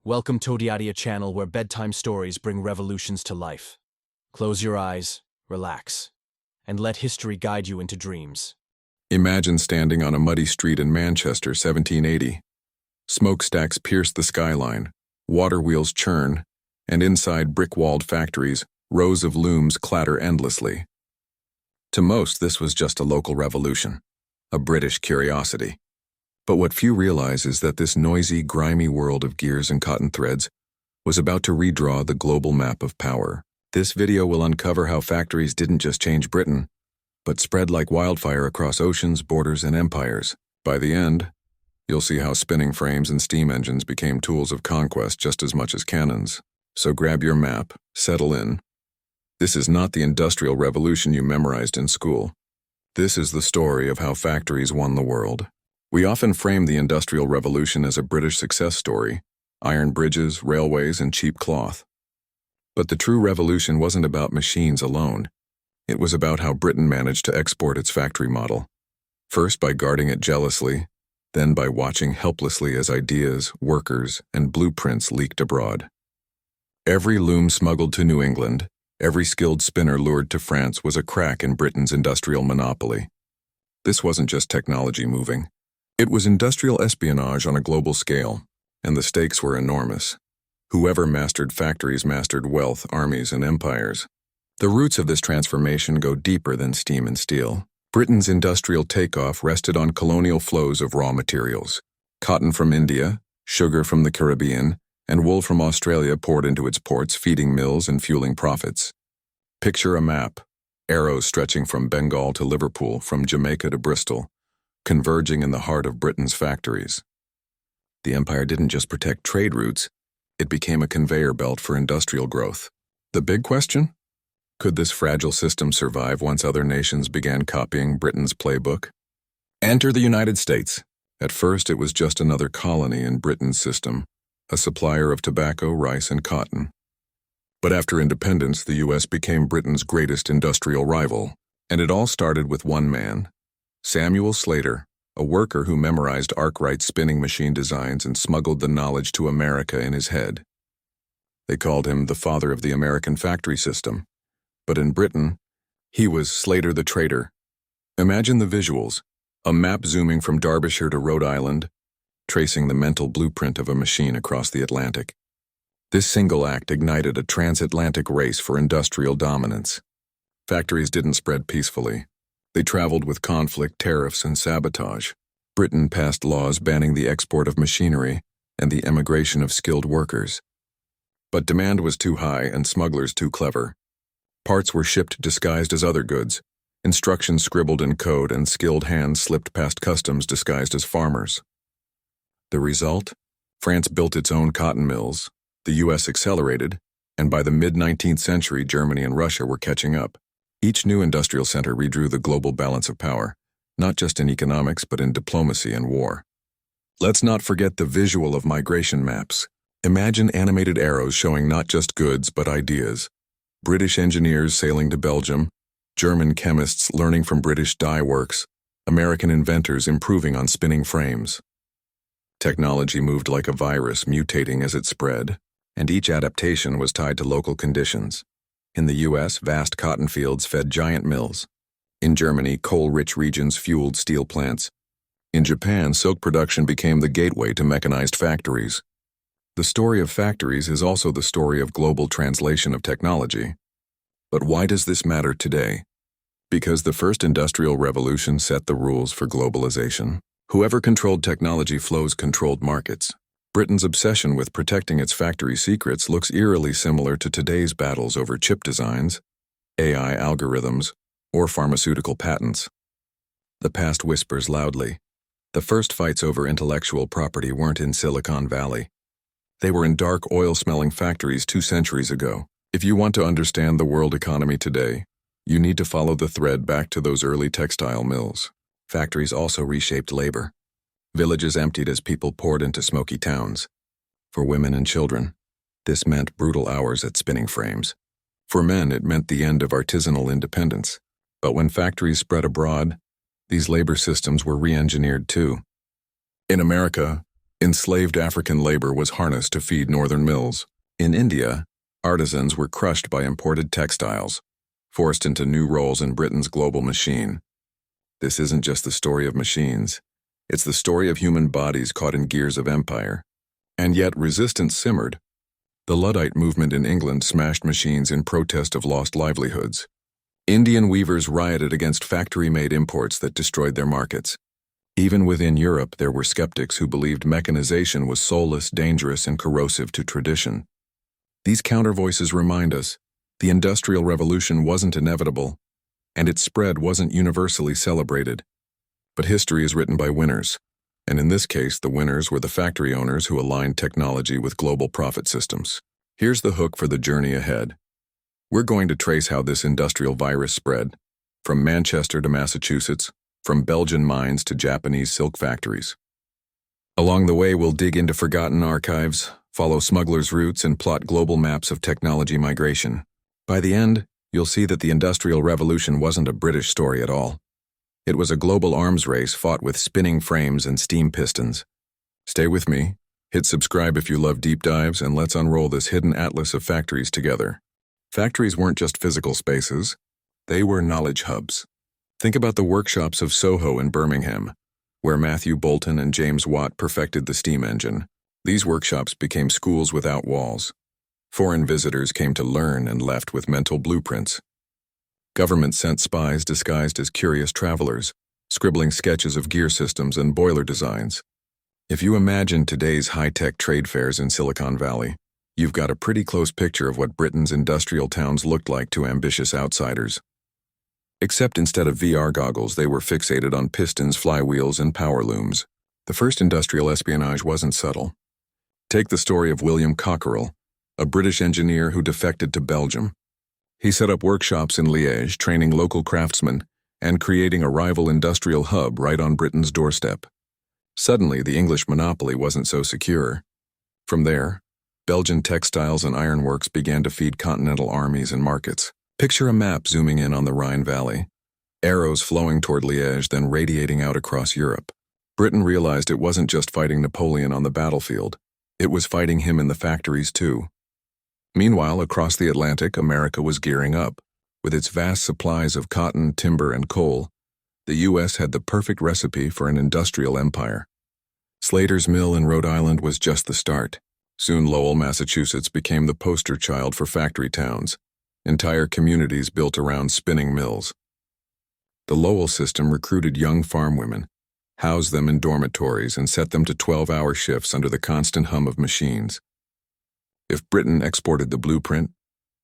Welcome to the channel where bedtime stories bring revolutions to life. Close your eyes, relax, and let history guide you into dreams. Imagine standing on a muddy street in Manchester, 1780. Smokestacks pierce the skyline, water wheels churn, and inside brick-walled factories, rows of looms clatter endlessly. To most, this was just a local revolution, a British curiosity. But what few realize is that this noisy, grimy world of gears and cotton threads was about to redraw the global map of power. This video will uncover how factories didn't just change Britain, but spread like wildfire across oceans, borders, and empires. By the end, you'll see how spinning frames and steam engines became tools of conquest just as much as cannons. So grab your map, settle in. This is not the Industrial Revolution you memorized in school. This is the story of how factories won the world. We often frame the Industrial Revolution as a British success story: iron bridges, railways, and cheap cloth. But the true revolution wasn't about machines alone. It was about how Britain managed to export its factory model. First by guarding it jealously, then by watching helplessly as ideas, workers, and blueprints leaked abroad. Every loom smuggled to New England, every skilled spinner lured to France was a crack in Britain's industrial monopoly. This wasn't just technology moving. It was industrial espionage on a global scale, and the stakes were enormous. Whoever mastered factories mastered wealth, armies, and empires. The roots of this transformation go deeper than steam and steel. Britain's industrial takeoff rested on colonial flows of raw materials. Cotton from India, sugar from the Caribbean, and wool from Australia poured into its ports, feeding mills and fueling profits. Picture a map, arrows stretching from Bengal to Liverpool, from Jamaica to Bristol, converging in the heart of Britain's factories. The empire didn't just protect trade routes, it became a conveyor belt for industrial growth. The big question? Could this fragile system survive once other nations began copying Britain's playbook? Enter the United States. At first, it was just another colony in Britain's system, a supplier of tobacco, rice, and cotton. But after independence, the U.S. became Britain's greatest industrial rival, and it all started with one man, Samuel Slater, a worker who memorized Arkwright's spinning machine designs and smuggled the knowledge to America in his head. They called him the father of the American factory system. But in Britain, he was Slater the traitor. Imagine the visuals: a map zooming from Derbyshire to Rhode Island, tracing the mental blueprint of a machine across the Atlantic. This single act ignited a transatlantic race for industrial dominance. Factories didn't spread peacefully. They traveled with conflict, tariffs, and sabotage. Britain passed laws banning the export of machinery and the emigration of skilled workers. But demand was too high and smugglers too clever. Parts were shipped disguised as other goods, instructions scribbled in code, and skilled hands slipped past customs disguised as farmers. The result? France built its own cotton mills, the U.S. accelerated, and by the mid-19th century, Germany and Russia were catching up. Each new industrial center redrew the global balance of power, not just in economics but in diplomacy and war. Let's not forget the visual of migration maps. Imagine animated arrows showing not just goods but ideas. British engineers sailing to Belgium, German chemists learning from British dye works, American inventors improving on spinning frames. Technology moved like a virus, mutating as it spread, and each adaptation was tied to local conditions. In the U.S., vast cotton fields fed giant mills. In Germany, coal-rich regions fueled steel plants. In Japan, silk production became the gateway to mechanized factories. The story of factories is also the story of global translation of technology. But why does this matter today? Because the first industrial revolution set the rules for globalization. Whoever controlled technology flows controlled markets. Britain's obsession with protecting its factory secrets looks eerily similar to today's battles over chip designs, AI algorithms, or pharmaceutical patents. The past whispers loudly. The first fights over intellectual property weren't in Silicon Valley. They were in dark, oil-smelling factories 2 centuries ago. If you want to understand the world economy today, you need to follow the thread back to those early textile mills. Factories also reshaped labor. Villages emptied as people poured into smoky towns. For women and children, this meant brutal hours at spinning frames. For men, it meant the end of artisanal independence. But when factories spread abroad, these labor systems were re-engineered too. In America, Enslaved African labor was harnessed to feed northern mills. In India, artisans were crushed by imported textiles, forced into new roles in Britain's global machine. This isn't just the story of machines. It's the story of human bodies caught in gears of empire. And yet resistance simmered. The Luddite movement in England smashed machines in protest of lost livelihoods. Indian weavers rioted against factory-made imports that destroyed their markets. Even within Europe, there were skeptics who believed mechanization was soulless, dangerous, and corrosive to tradition. These counter-voices remind us the Industrial Revolution wasn't inevitable, and its spread wasn't universally celebrated. But history is written by winners, and in this case, the winners were the factory owners who aligned technology with global profit systems. Here's the hook for the journey ahead. We're going to trace how this industrial virus spread, from Manchester to Massachusetts, from Belgian mines to Japanese silk factories. Along the way, we'll dig into forgotten archives, follow smugglers' routes, and plot global maps of technology migration. By the end, you'll see that the Industrial Revolution wasn't a British story at all. It was a global arms race fought with spinning frames and steam pistons. Stay with me, hit subscribe if you love deep dives, and let's unroll this hidden atlas of factories together. Factories weren't just physical spaces, they were knowledge hubs. Think about the workshops of Soho in Birmingham, where Matthew Boulton and James Watt perfected the steam engine. These workshops became schools without walls. Foreign visitors came to learn and left with mental blueprints. Governments sent spies disguised as curious travelers, scribbling sketches of gear systems and boiler designs. If you imagine today's high-tech trade fairs in Silicon Valley, you've got a pretty close picture of what Britain's industrial towns looked like to ambitious outsiders. Except instead of VR goggles, they were fixated on pistons, flywheels, and power looms. The first industrial espionage wasn't subtle. Take the story of William Cockerell, a British engineer who defected to Belgium. He set up workshops in Liège, training local craftsmen and creating a rival industrial hub right on Britain's doorstep. Suddenly, the English monopoly wasn't so secure. From there, Belgian textiles and ironworks began to feed continental armies and markets. Picture a map zooming in on the Rhine Valley, arrows flowing toward Liège, then radiating out across Europe. Britain realized it wasn't just fighting Napoleon on the battlefield, it was fighting him in the factories too. Meanwhile, across the Atlantic, America was gearing up. With its vast supplies of cotton, timber, and coal, the U.S. had the perfect recipe for an industrial empire. Slater's Mill in Rhode Island was just the start. Soon Lowell, Massachusetts became the poster child for factory towns. Entire communities built around spinning mills. The Lowell system recruited young farm women, housed them in dormitories, and set them to 12-hour shifts under the constant hum of machines. If Britain exported the blueprint,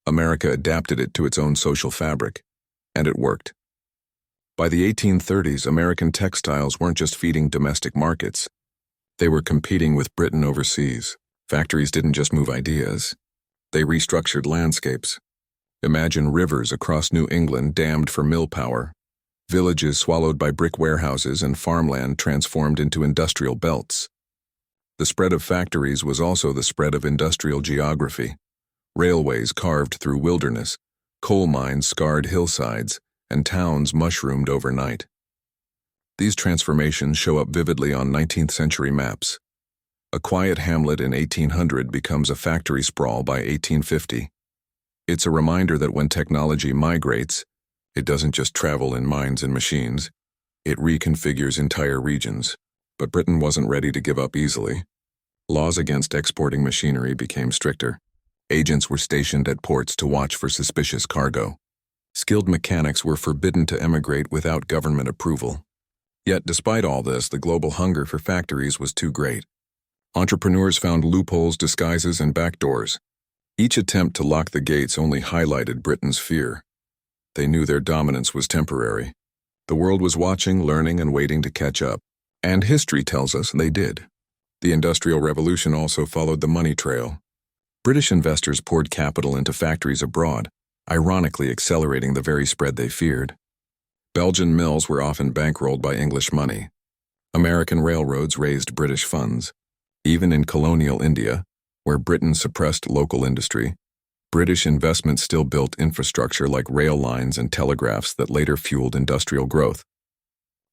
America adapted it to its own social fabric, and it worked. By the 1830s, American textiles weren't just feeding domestic markets. They were competing with Britain overseas. Factories didn't just move ideas. They restructured landscapes. Imagine rivers across New England dammed for mill power, villages swallowed by brick warehouses, and farmland transformed into industrial belts. The spread of factories was also the spread of industrial geography. Railways carved through wilderness, coal mines scarred hillsides, and towns mushroomed overnight. These transformations show up vividly on 19th century maps. A quiet hamlet in 1800 becomes a factory sprawl by 1850. It's a reminder that when technology migrates, it doesn't just travel in minds and machines, it reconfigures entire regions. But Britain wasn't ready to give up easily. Laws against exporting machinery became stricter. Agents were stationed at ports to watch for suspicious cargo. Skilled mechanics were forbidden to emigrate without government approval. Yet despite all this, the global hunger for factories was too great. Entrepreneurs found loopholes, disguises, and backdoors. Each attempt to lock the gates only highlighted Britain's fear. They knew their dominance was temporary. The world was watching, learning, and waiting to catch up. And history tells us they did. The Industrial Revolution also followed the money trail. British investors poured capital into factories abroad, ironically accelerating the very spread they feared. Belgian mills were often bankrolled by English money. American railroads raised British funds. Even in colonial India, where Britain suppressed local industry, British investment still built infrastructure like rail lines and telegraphs that later fueled industrial growth.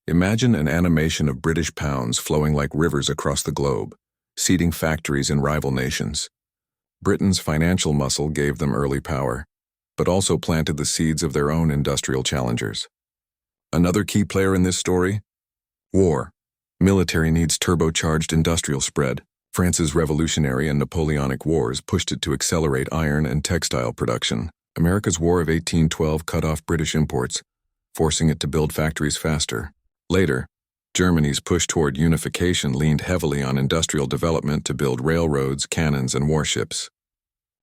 Imagine an animation of British pounds flowing like rivers across the globe, seeding factories in rival nations. Britain's financial muscle gave them early power, but also planted the seeds of their own industrial challengers. Another key player in this story? War. Military needs turbocharged industrial spread. France's Revolutionary and Napoleonic Wars pushed it to accelerate iron and textile production. America's War of 1812 cut off British imports, forcing it to build factories faster. Later, Germany's push toward unification leaned heavily on industrial development to build railroads, cannons, and warships.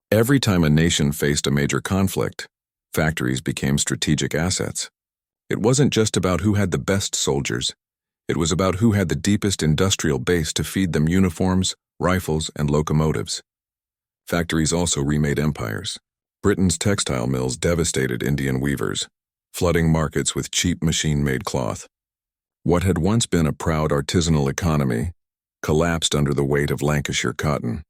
Every time a nation faced a major conflict, factories became strategic assets. It wasn't just about who had the best soldiers. It was about who had the deepest industrial base to feed them uniforms, rifles, and locomotives. Factories also remade empires. Britain's textile mills devastated Indian weavers, flooding markets with cheap machine-made cloth. What had once been a proud artisanal economy collapsed under the weight of Lancashire cotton.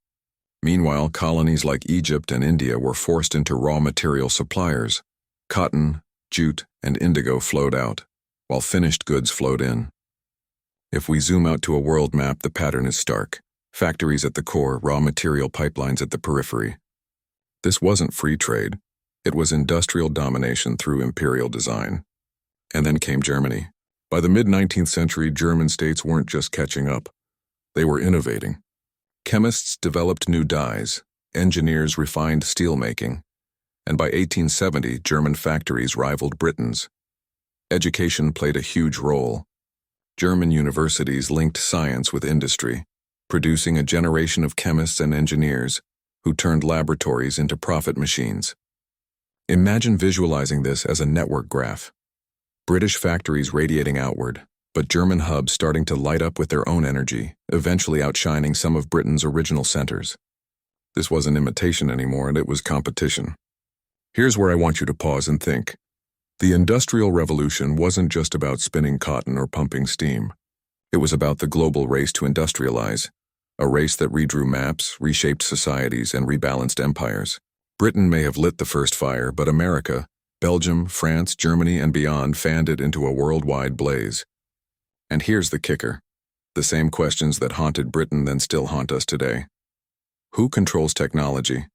Meanwhile, colonies like Egypt and India were forced into raw material suppliers. Cotton, jute, and indigo flowed out, while finished goods flowed in. If we zoom out to a world map, the pattern is stark. Factories at the core, raw material pipelines at the periphery. This wasn't free trade. It was industrial domination through imperial design. And then came Germany. By the mid-19th century, German states weren't just catching up. They were innovating. Chemists developed new dyes, engineers refined steelmaking, and by 1870, German factories rivaled Britain's. Education played a huge role. German universities linked science with industry, producing a generation of chemists and engineers who turned laboratories into profit machines. Imagine visualizing this as a network graph. British factories radiating outward, but German hubs starting to light up with their own energy, eventually outshining some of Britain's original centers. This wasn't imitation anymore, and it was competition. Here's where I want you to pause and think. The Industrial Revolution wasn't just about spinning cotton or pumping steam. It was about the global race to industrialize, a race that redrew maps, reshaped societies, and rebalanced empires. Britain may have lit the first fire, but America, Belgium, France, Germany, and beyond fanned it into a worldwide blaze. And here's the kicker. The same questions that haunted Britain then still haunt us today. Who controls technology?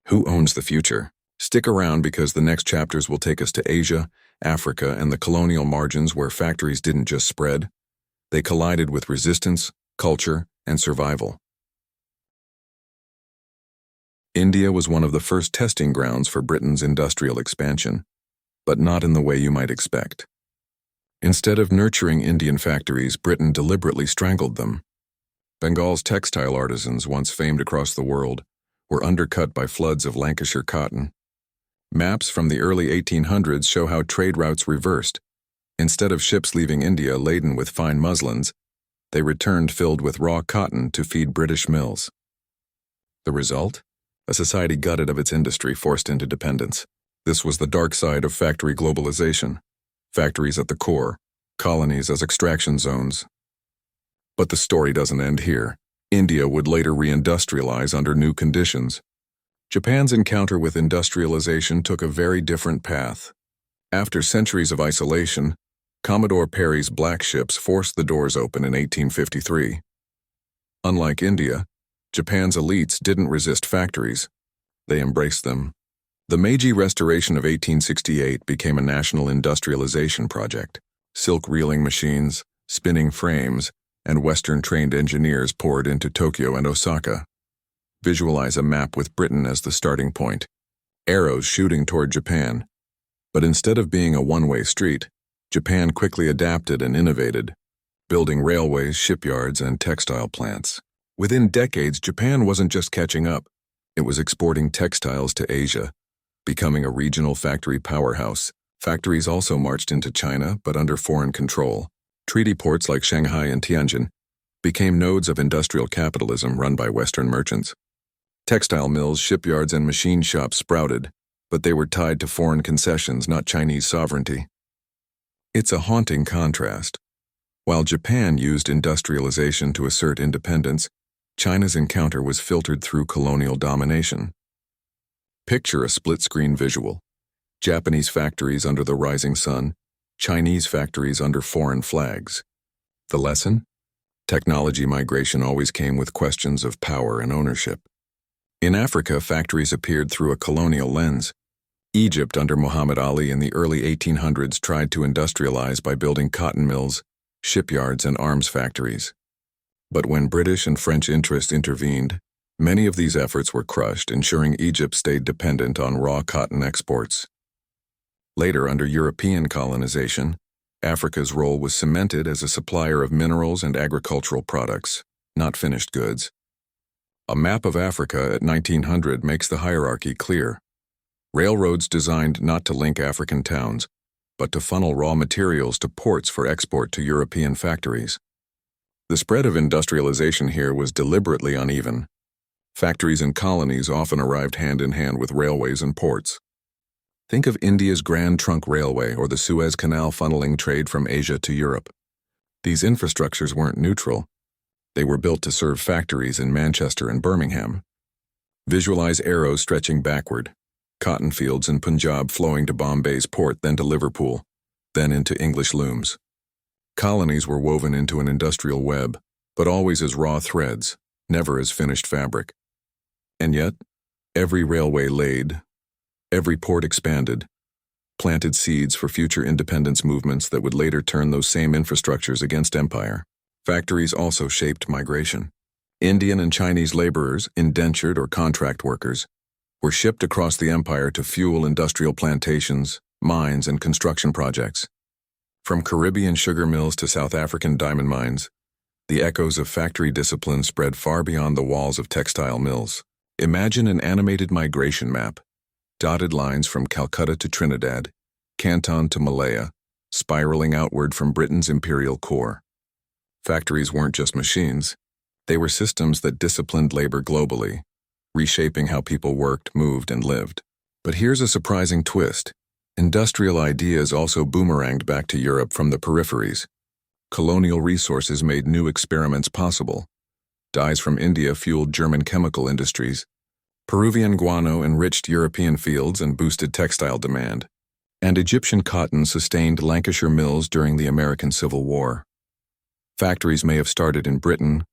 Who owns the future? Stick around because the next chapters will take us to Asia, Africa, and the colonial margins where factories didn't just spread. They collided with resistance, culture, and survival. India was one of the first testing grounds for Britain's industrial expansion, but not in the way you might expect. Instead of nurturing Indian factories, Britain deliberately strangled them. Bengal's textile artisans, once famed across the world, were undercut by floods of Lancashire cotton. Maps from the early 1800s show how trade routes reversed. Instead of ships leaving India laden with fine muslins, they returned filled with raw cotton to feed British mills. The result? A society gutted of its industry, forced into dependence. This was the dark side of factory globalization. Factories at the core, colonies as extraction zones. But the story doesn't end here. India would later reindustrialize under new conditions. Japan's encounter with industrialization took a very different path. After centuries of isolation, Commodore Perry's black ships forced the doors open in 1853. Unlike India, Japan's elites didn't resist factories. They embraced them. The Meiji Restoration of 1868 became a national industrialization project. Silk reeling machines, spinning frames, and Western-trained engineers poured into Tokyo and Osaka. Visualize a map with Britain as the starting point, arrows shooting toward Japan. But instead of being a one-way street, Japan quickly adapted and innovated, building railways, shipyards, and textile plants. Within decades, Japan wasn't just catching up. It was exporting textiles to Asia, becoming a regional factory powerhouse. Factories also marched into China, but under foreign control. Treaty ports like Shanghai and Tianjin became nodes of industrial capitalism run by Western merchants. Textile mills, shipyards, and machine shops sprouted, but they were tied to foreign concessions, not Chinese sovereignty. It's a haunting contrast. While Japan used industrialization to assert independence, China's encounter was filtered through colonial domination. Picture a split-screen visual. Japanese factories under the rising sun, Chinese factories under foreign flags. The lesson? Technology migration always came with questions of power and ownership. In Africa, factories appeared through a colonial lens. Egypt under Muhammad Ali in the early 1800s tried to industrialize by building cotton mills, shipyards, and arms factories. But when British and French interests intervened, many of these efforts were crushed, ensuring Egypt stayed dependent on raw cotton exports. Later, under European colonization, Africa's role was cemented as a supplier of minerals and agricultural products, not finished goods. A map of Africa at 1900 makes the hierarchy clear. Railroads designed not to link African towns, but to funnel raw materials to ports for export to European factories. The spread of industrialization here was deliberately uneven. Factories and colonies often arrived hand in hand with railways and ports. Think of India's Grand Trunk Railway or the Suez Canal funneling trade from Asia to Europe. These infrastructures weren't neutral. They were built to serve factories in Manchester and Birmingham. Visualize arrows stretching backward, cotton fields in Punjab flowing to Bombay's port, then to Liverpool, then into English looms. Colonies were woven into an industrial web, but always as raw threads, never as finished fabric. And yet, every railway laid, every port expanded, planted seeds for future independence movements that would later turn those same infrastructures against empire. Factories also shaped migration. Indian and Chinese laborers, indentured or contract workers, were shipped across the empire to fuel industrial plantations, mines, and construction projects. From Caribbean sugar mills to South African diamond mines, the echoes of factory discipline spread far beyond the walls of textile mills. Imagine an animated migration map, dotted lines from Calcutta to Trinidad, Canton to Malaya, spiraling outward from Britain's imperial core. Factories weren't just machines. They were systems that disciplined labor globally, reshaping how people worked, moved, and lived. But here's a surprising twist. Industrial ideas also boomeranged back to Europe from the peripheries. Colonial resources made new experiments possible. Dyes from India fueled German chemical industries. Peruvian guano enriched European fields and boosted textile demand. And Egyptian cotton sustained Lancashire mills during the American Civil War. Factories may have started in Britain,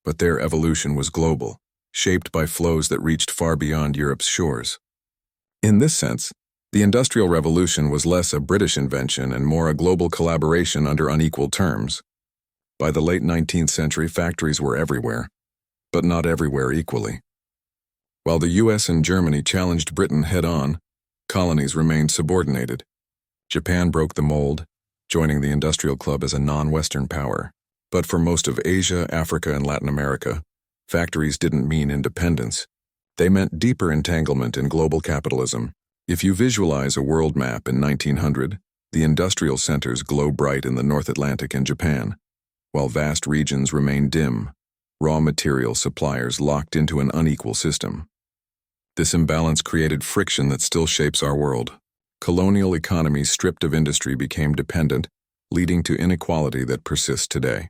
but their evolution was global, shaped by flows that reached far beyond Europe's shores. In this sense, the Industrial Revolution was less a British invention and more a global collaboration under unequal terms. By the late 19th century, factories were everywhere, but not everywhere equally. While the US and Germany challenged Britain head-on, colonies remained subordinated. Japan broke the mold, joining the industrial club as a non-Western power. But for most of Asia, Africa, and Latin America, factories didn't mean independence. They meant deeper entanglement in global capitalism. If you visualize a world map in 1900, the industrial centers glow bright in the North Atlantic and Japan, while vast regions remain dim, raw material suppliers locked into an unequal system. This imbalance created friction that still shapes our world. Colonial economies stripped of industry became dependent, leading to inequality that persists today.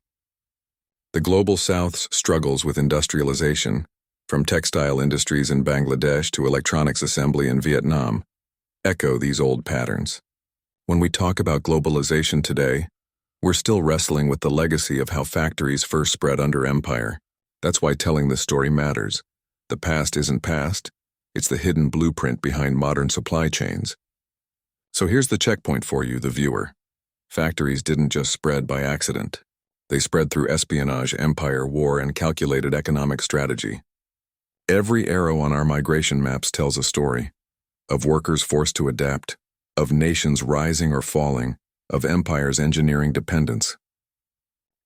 The Global South's struggles with industrialization, from textile industries in Bangladesh to electronics assembly in Vietnam, echo these old patterns. When we talk about globalization today, we're still wrestling with the legacy of how factories first spread under empire. That's why telling this story matters. The past isn't past, it's the hidden blueprint behind modern supply chains. So here's the checkpoint for you, the viewer. Factories didn't just spread by accident. They spread through espionage, empire, war, and calculated economic strategy. Every arrow on our migration maps tells a story of workers forced to adapt, of nations rising or falling, of empires engineering dependence.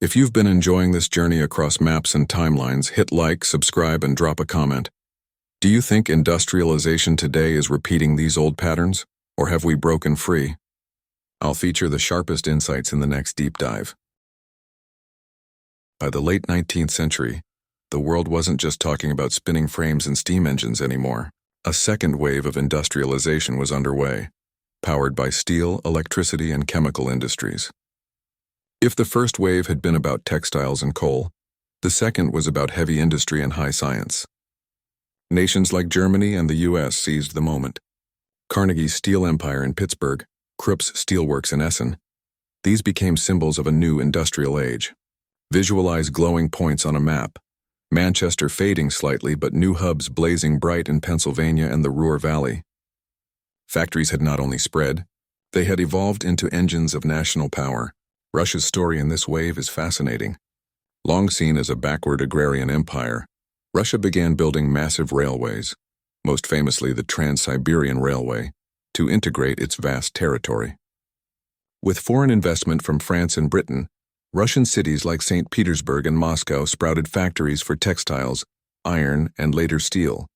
If you've been enjoying this journey across maps and timelines, hit like, subscribe, and drop a comment. Do you think industrialization today is repeating these old patterns, or have we broken free? I'll feature the sharpest insights in the next deep dive. By the late 19th century, the world wasn't just talking about spinning frames and steam engines anymore. A second wave of industrialization was underway, powered by steel, electricity, and chemical industries. If the first wave had been about textiles and coal, the second was about heavy industry and high science. Nations like Germany and the US seized the moment. Carnegie's steel empire in Pittsburgh, Krupp's steelworks in Essen, these became symbols of a new industrial age. Visualize glowing points on a map. Manchester fading slightly, but new hubs blazing bright in Pennsylvania and the Ruhr Valley. Factories had not only spread, they had evolved into engines of national power. Russia's story in this wave is fascinating. Long seen as a backward agrarian empire, Russia began building massive railways, most famously the Trans-Siberian Railway, to integrate its vast territory. With foreign investment from France and Britain, Russian cities like St. Petersburg and Moscow sprouted factories for textiles, iron, and later steel.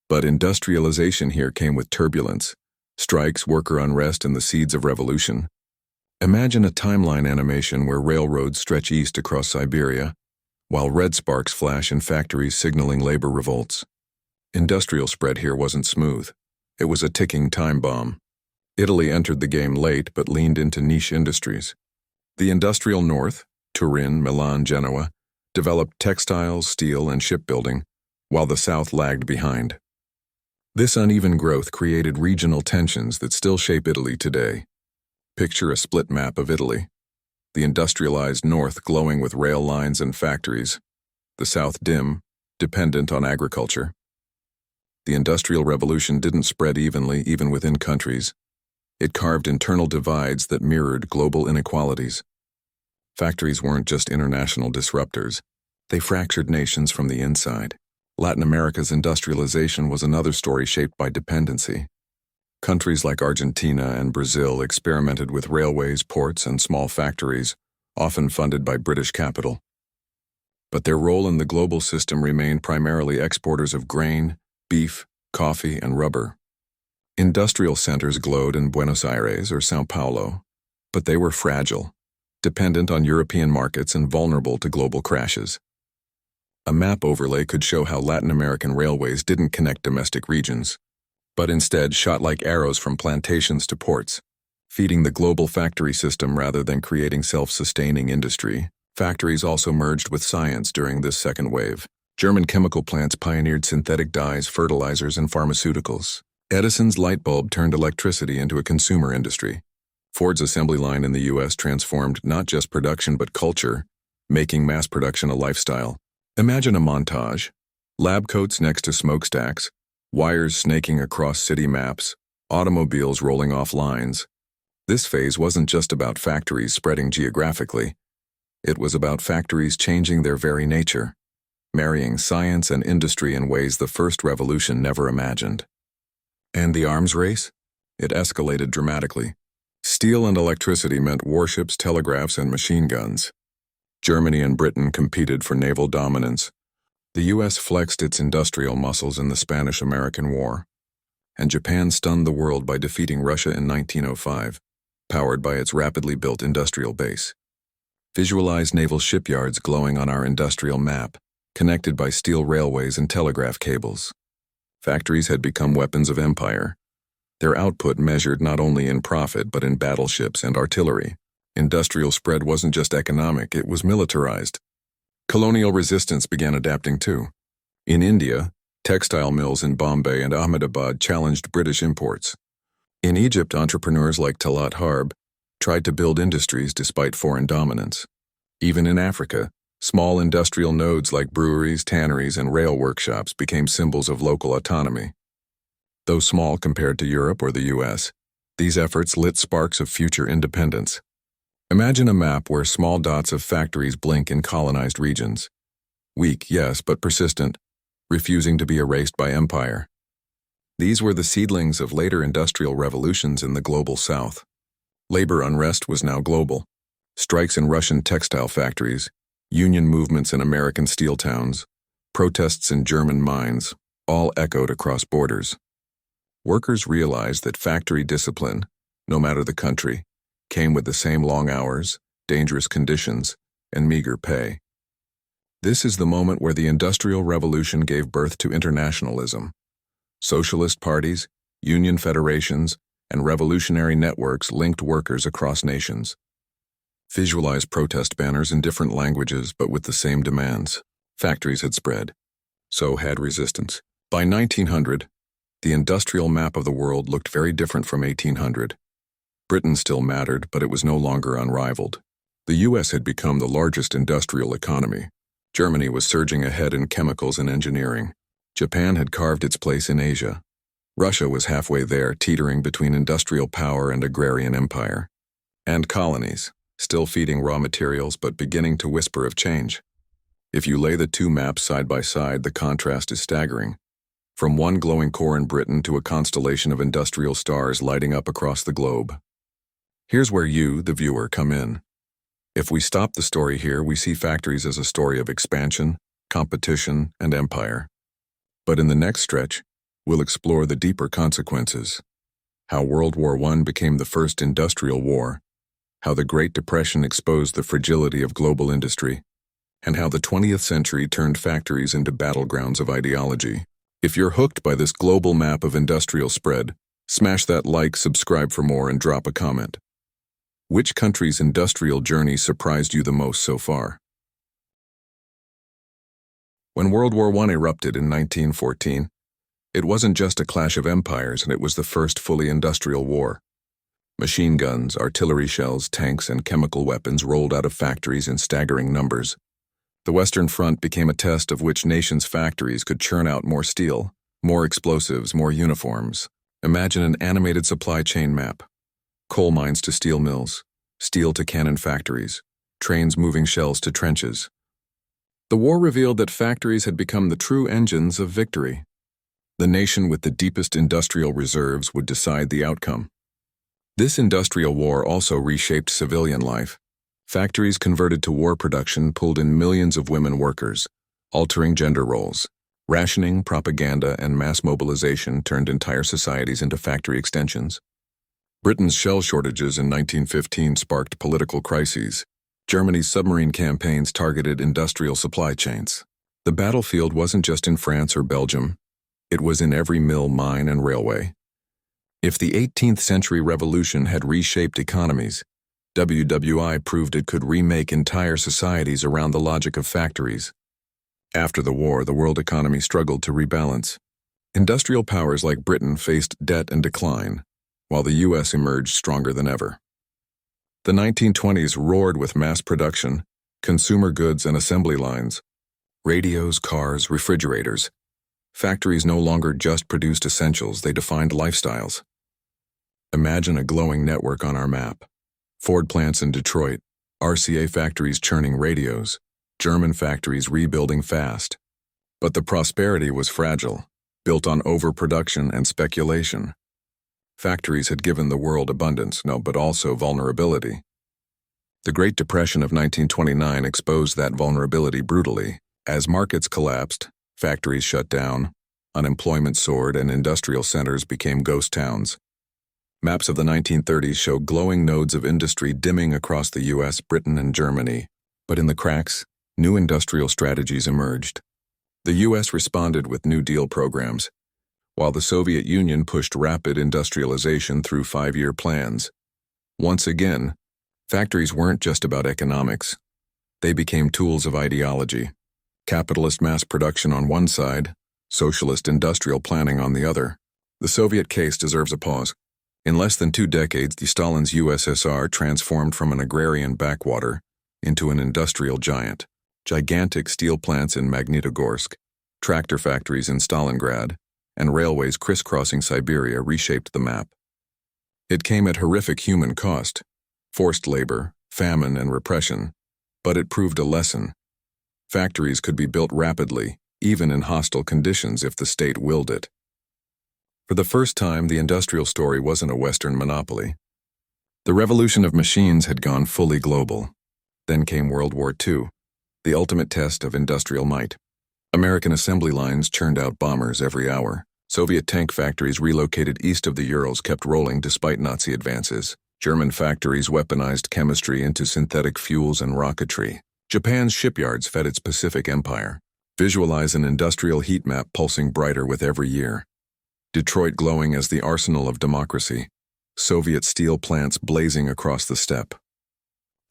But industrialization here came with turbulence, strikes, worker unrest, and the seeds of revolution. Imagine a timeline animation where railroads stretch east across Siberia, while red sparks flash in factories signaling labor revolts. Industrial spread here wasn't smooth. It was a ticking time bomb. Italy entered the game late but leaned into niche industries. The industrial north, Turin, Milan, Genoa, developed textiles, steel, and shipbuilding, while the south lagged behind. This uneven growth created regional tensions that still shape Italy today. Picture a split map of Italy. The industrialized north glowing with rail lines and factories, the south dim, dependent on agriculture. The Industrial Revolution didn't spread evenly even within countries. It carved internal divides that mirrored global inequalities. Factories weren't just international disruptors. They fractured nations from the inside. Latin America's industrialization was another story shaped by dependency. Countries like Argentina and Brazil experimented with railways, ports, and small factories, often funded by British capital. But their role in the global system remained primarily exporters of grain, beef, coffee, and rubber. Industrial centers glowed in Buenos Aires or São Paulo, but they were fragile, dependent on European markets and vulnerable to global crashes. A map overlay could show how Latin American railways didn't connect domestic regions, but instead shot like arrows from plantations to ports, feeding the global factory system rather than creating self-sustaining industry. Factories also merged with science during this second wave. German chemical plants pioneered synthetic dyes, fertilizers, and pharmaceuticals. Edison's light bulb turned electricity into a consumer industry. Ford's assembly line in the U.S. transformed not just production but culture, making mass production a lifestyle. Imagine a montage: lab coats next to smokestacks, wires snaking across city maps, automobiles rolling off lines. This phase wasn't just about factories spreading geographically. It was about factories changing their very nature, marrying science and industry in ways the first revolution never imagined. And the arms race? It escalated dramatically. Steel and electricity meant warships, telegraphs, and machine guns. Germany and Britain competed for naval dominance. The U.S. flexed its industrial muscles in the Spanish-American War, and Japan stunned the world by defeating Russia in 1905, powered by its rapidly built industrial base. Visualize naval shipyards glowing on our industrial map, connected by steel railways and telegraph cables. Factories had become weapons of empire. Their output measured not only in profit but in battleships and artillery. Industrial spread wasn't just economic, it was militarized. Colonial resistance began adapting too. In India, textile mills in Bombay and Ahmedabad challenged British imports. In Egypt, entrepreneurs like Talat Harb tried to build industries despite foreign dominance. Even in Africa, small industrial nodes like breweries, tanneries, and rail workshops became symbols of local autonomy. Though small compared to Europe or the U.S., these efforts lit sparks of future independence. Imagine a map where small dots of factories blink in colonized regions. Weak, yes, but persistent, refusing to be erased by empire. These were the seedlings of later industrial revolutions in the global South. Labor unrest was now global. Strikes in Russian textile factories, union movements in American steel towns, protests in German mines, all echoed across borders. Workers realized that factory discipline, no matter the country, came with the same long hours, dangerous conditions, and meager pay. This is the moment where the Industrial Revolution gave birth to internationalism. Socialist parties, union federations, and revolutionary networks linked workers across nations. Visualize protest banners in different languages but with the same demands. Factories had spread. So had resistance. By 1900, the industrial map of the world looked very different from 1800. Britain still mattered, but it was no longer unrivaled. The U.S. had become the largest industrial economy. Germany was surging ahead in chemicals and engineering. Japan had carved its place in Asia. Russia was halfway there, teetering between industrial power and agrarian empire. And colonies, still feeding raw materials but beginning to whisper of change. If you lay the two maps side by side, the contrast is staggering. From one glowing core in Britain to a constellation of industrial stars lighting up across the globe. Here's where you, the viewer, come in. If we stop the story here, we see factories as a story of expansion, competition, and empire. But in the next stretch, we'll explore the deeper consequences. How World War I became the first industrial war, how the Great Depression exposed the fragility of global industry, and how the 20th century turned factories into battlegrounds of ideology. If you're hooked by this global map of industrial spread, smash that like, subscribe for more, and drop a comment. Which country's industrial journey surprised you the most so far? When World War I erupted in 1914, it wasn't just a clash of empires, and it was the first fully industrial war. Machine guns, artillery shells, tanks, and chemical weapons rolled out of factories in staggering numbers. The Western Front became a test of which nation's factories could churn out more steel, more explosives, more uniforms. Imagine an animated supply chain map. Coal mines to steel mills, steel to cannon factories, trains moving shells to trenches. The war revealed that factories had become the true engines of victory. The nation with the deepest industrial reserves would decide the outcome. This industrial war also reshaped civilian life. Factories converted to war production pulled in millions of women workers, altering gender roles. Rationing, propaganda, and mass mobilization turned entire societies into factory extensions. Britain's shell shortages in 1915 sparked political crises. Germany's submarine campaigns targeted industrial supply chains. The battlefield wasn't just in France or Belgium. It was in every mill, mine, and railway. If the 18th century revolution had reshaped economies, WWI proved it could remake entire societies around the logic of factories. After the war, the world economy struggled to rebalance. Industrial powers like Britain faced debt and decline, while the U.S. emerged stronger than ever. The 1920s roared with mass production, consumer goods and assembly lines, radios, cars, refrigerators. Factories no longer just produced essentials, they defined lifestyles. Imagine a glowing network on our map. Ford plants in Detroit, RCA factories churning radios, German factories rebuilding fast. But the prosperity was fragile, built on overproduction and speculation. Factories had given the world abundance, but also vulnerability. The Great Depression of 1929 exposed that vulnerability brutally. As markets collapsed, factories shut down, unemployment soared, and industrial centers became ghost towns. Maps of the 1930s show glowing nodes of industry dimming across the US, Britain, and Germany. But in the cracks, new industrial strategies emerged. The US responded with New Deal programs, while the Soviet Union pushed rapid industrialization through 5-year plans. Once again, factories weren't just about economics. They became tools of ideology. Capitalist mass production on one side, socialist industrial planning on the other. The Soviet case deserves a pause. In less than 2 decades, Stalin's USSR transformed from an agrarian backwater into an industrial giant. Gigantic steel plants in Magnitogorsk, tractor factories in Stalingrad, and railways crisscrossing Siberia reshaped the map. It came at horrific human cost, forced labor, famine, and repression, but it proved a lesson. Factories could be built rapidly, even in hostile conditions if the state willed it. For the first time, the industrial story wasn't a Western monopoly. The revolution of machines had gone fully global. Then came World War II, the ultimate test of industrial might. American assembly lines churned out bombers every hour. Soviet tank factories relocated east of the Urals kept rolling despite Nazi advances. German factories weaponized chemistry into synthetic fuels and rocketry. Japan's shipyards fed its Pacific Empire. Visualize an industrial heat map pulsing brighter with every year. Detroit glowing as the arsenal of democracy. Soviet steel plants blazing across the steppe.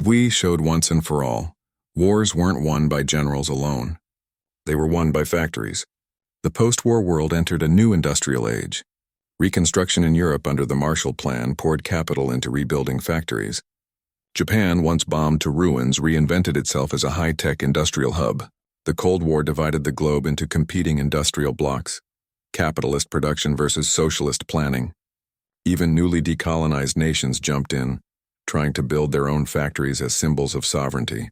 We showed once and for all, wars weren't won by generals alone. They were won by factories. The post-war world entered a new industrial age. Reconstruction in Europe under the Marshall Plan poured capital into rebuilding factories. Japan, once bombed to ruins, reinvented itself as a high-tech industrial hub. The Cold War divided the globe into competing industrial blocs, capitalist production versus socialist planning. Even newly decolonized nations jumped in, trying to build their own factories as symbols of sovereignty.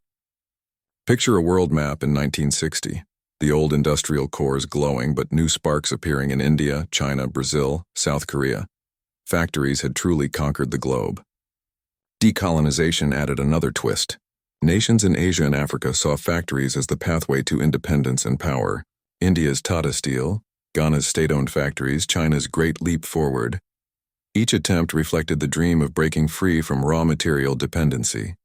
Picture a world map in 1960, the old industrial cores glowing but new sparks appearing in India, China, Brazil, South Korea. Factories had truly conquered the globe. Decolonization added another twist. Nations in Asia and Africa saw factories as the pathway to independence and power. India's Tata Steel, Ghana's state-owned factories, China's great leap forward. Each attempt reflected the dream of breaking free from raw material dependency.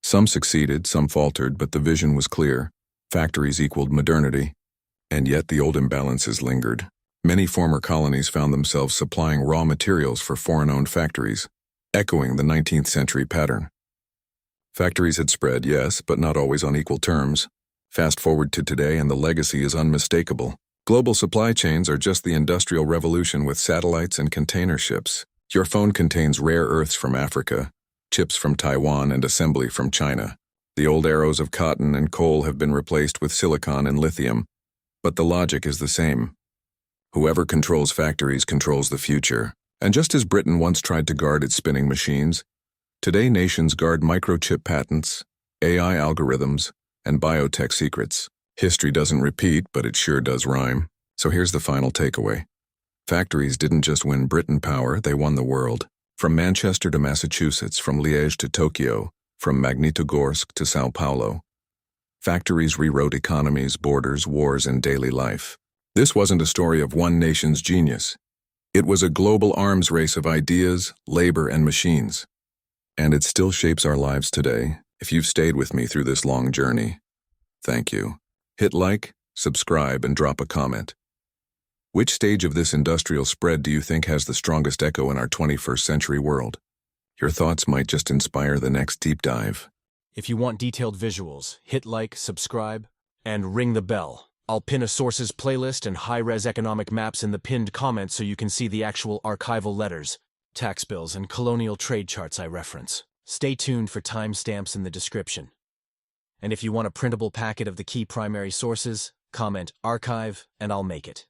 Some succeeded, some faltered, but the vision was clear. Factories equaled modernity. And yet the old imbalances lingered. Many former colonies found themselves supplying raw materials for foreign-owned factories, echoing the 19th century pattern. Factories had spread, yes, but not always on equal terms. Fast forward to today and the legacy is unmistakable. Global supply chains are just the Industrial Revolution with satellites and container ships. Your phone contains rare earths from Africa, chips from Taiwan, and assembly from China. The old arrows of cotton and coal have been replaced with silicon and lithium, but the logic is the same. Whoever controls factories controls the future. And just as Britain once tried to guard its spinning machines, today nations guard microchip patents, AI algorithms, and biotech secrets. History doesn't repeat, but it sure does rhyme. So here's the final takeaway. Factories didn't just win Britain power, they won the world. From Manchester to Massachusetts, from Liège to Tokyo, from Magnitogorsk to Sao Paulo. Factories rewrote economies, borders, wars, and daily life. This wasn't a story of one nation's genius. It was a global arms race of ideas, labor, and machines. And it still shapes our lives today. If you've stayed with me through this long journey, thank you. Hit like, subscribe, and drop a comment. Which stage of this industrial spread do you think has the strongest echo in our 21st century world? Your thoughts might just inspire the next deep dive. If you want detailed visuals, hit like, subscribe, and ring the bell. I'll pin a sources playlist and high-res economic maps in the pinned comments so you can see the actual archival letters, tax bills, and colonial trade charts I reference. Stay tuned for timestamps in the description. And if you want a printable packet of the key primary sources, comment archive and I'll make it.